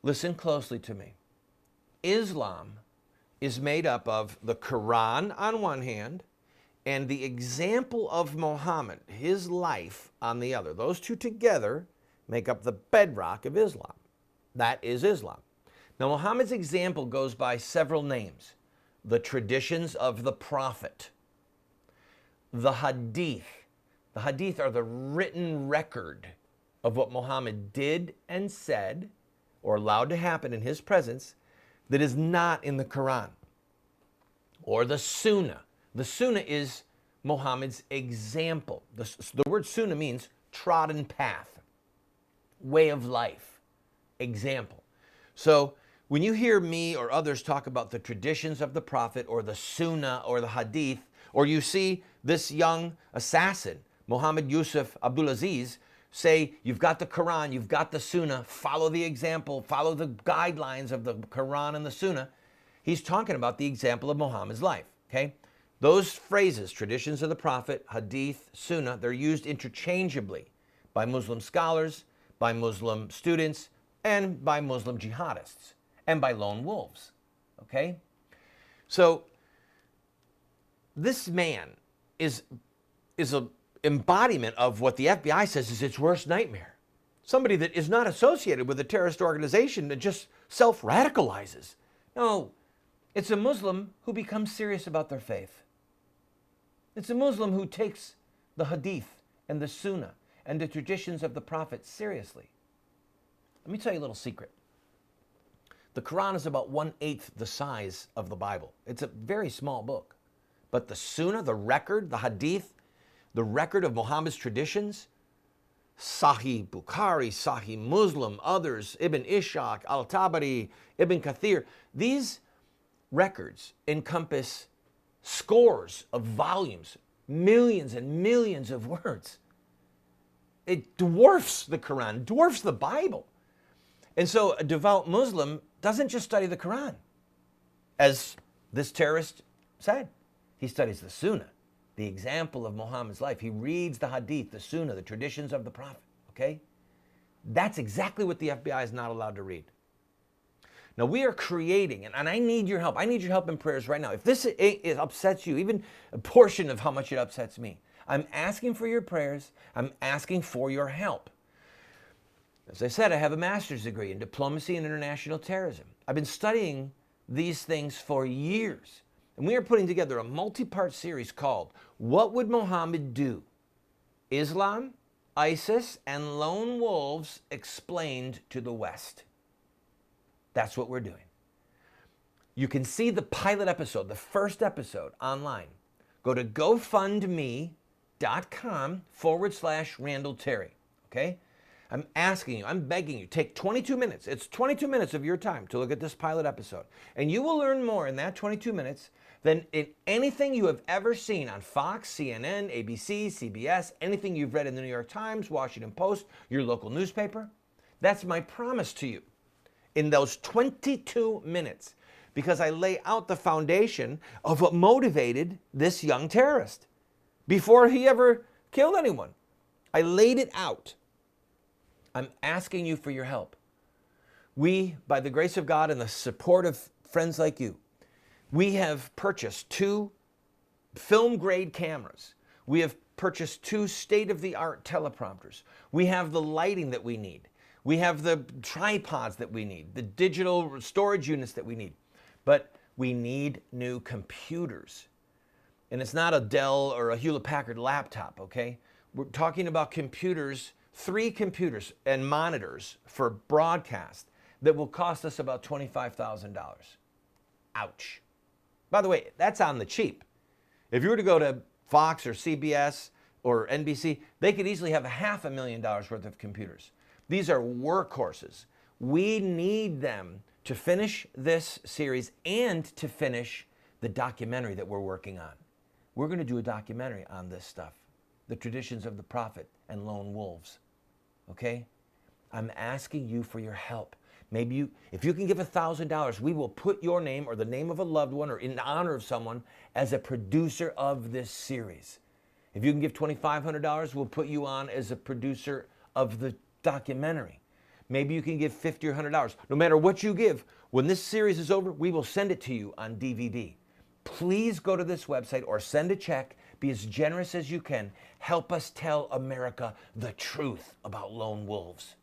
Listen closely to me. Islam is made up of the Quran on one hand and the example of Muhammad, his life, on the other. Those two together make up the bedrock of Islam. That is Islam. Now, Muhammad's example goes by several names. The traditions of the Prophet, the Hadith. The Hadith are the written record of what Muhammad did and said or allowed to happen in his presence that is not in the Quran. Or the Sunnah. The Sunnah is Muhammad's example. The word Sunnah means trodden path, way of life, example. So when you hear me or others talk about the traditions of the Prophet or the Sunnah or the Hadith, or you see this young assassin, Muhammad Yusuf Abdulaziz, say, you've got the Quran, you've got the Sunnah, follow the example, follow the guidelines of the Quran and the Sunnah. He's talking about the example of Muhammad's life, okay? Those phrases, traditions of the Prophet, Hadith, Sunnah, they're used interchangeably by Muslim scholars, by Muslim students, and by Muslim jihadists, and by lone wolves, okay? So this man is an embodiment of what the FBI says is its worst nightmare. Somebody that is not associated with a terrorist organization that just self-radicalizes. No, it's a Muslim who becomes serious about their faith. It's a Muslim who takes the Hadith and the Sunnah and the traditions of the Prophet seriously. Let me tell you a little secret. The Quran is about 1/8 the size of the Bible. It's a very small book. But the Sunnah, the record, the Hadith, the record of Muhammad's traditions, Sahih Bukhari, Sahih Muslim, others, Ibn Ishaq, Al-Tabari, Ibn Kathir, these records encompass scores of volumes, millions and millions of words. It dwarfs the Quran, dwarfs the Bible. And so a devout Muslim doesn't just study the Quran, as this terrorist said. He studies the Sunnah, the example of Muhammad's life. He reads the Hadith, the Sunnah, the traditions of the Prophet, okay? That's exactly what the FBI is not allowed to read. Now, we are creating, and I need your help. I need your help in prayers right now. If this upsets you, even a portion of how much it upsets me, I'm asking for your prayers. I'm asking for your help. As I said, I have a master's degree in diplomacy and international terrorism. I've been studying these things for years. And we are putting together a multi-part series called What Would Muhammad Do? Islam, ISIS, and Lone Wolves Explained to the West. That's what we're doing. You can see the pilot episode, the first episode, online. Go to gofundme.com/Randall Terry, okay? I'm asking you, I'm begging you, take 22 minutes. It's 22 minutes of your time to look at this pilot episode. And you will learn more in that 22 minutes than in anything you have ever seen on Fox, CNN, ABC, CBS, anything you've read in the New York Times, Washington Post, your local newspaper. That's my promise to you. In those 22 minutes, because I lay out the foundation of what motivated this young terrorist before he ever killed anyone. I laid it out. I'm asking you for your help. We, by the grace of God and the support of friends like you, we have purchased 2 film-grade cameras. We have purchased 2 state-of-the-art teleprompters. We have the lighting that we need. We have the tripods that we need, the digital storage units that we need. But we need new computers. And it's not a Dell or a Hewlett-Packard laptop, okay? We're talking about computers, 3 computers and monitors for broadcast that will cost us about $25,000. Ouch. By the way, that's on the cheap. If you were to go to Fox or CBS or NBC, they could easily have $500,000 worth of computers. These are workhorses. We need them to finish this series and to finish the documentary that we're working on. We're going to do a documentary on this stuff, the traditions of the Prophet and lone wolves, okay? I'm asking you for your help. Maybe if you can give $1,000, we will put your name or the name of a loved one or in honor of someone as a producer of this series. If you can give $2,500, we'll put you on as a producer of the documentary. Maybe you can give $50 or $100. No matter what you give, when this series is over, we will send it to you on DVD. Please go to this website or send a check. Be as generous as you can. Help us tell America the truth about lone wolves.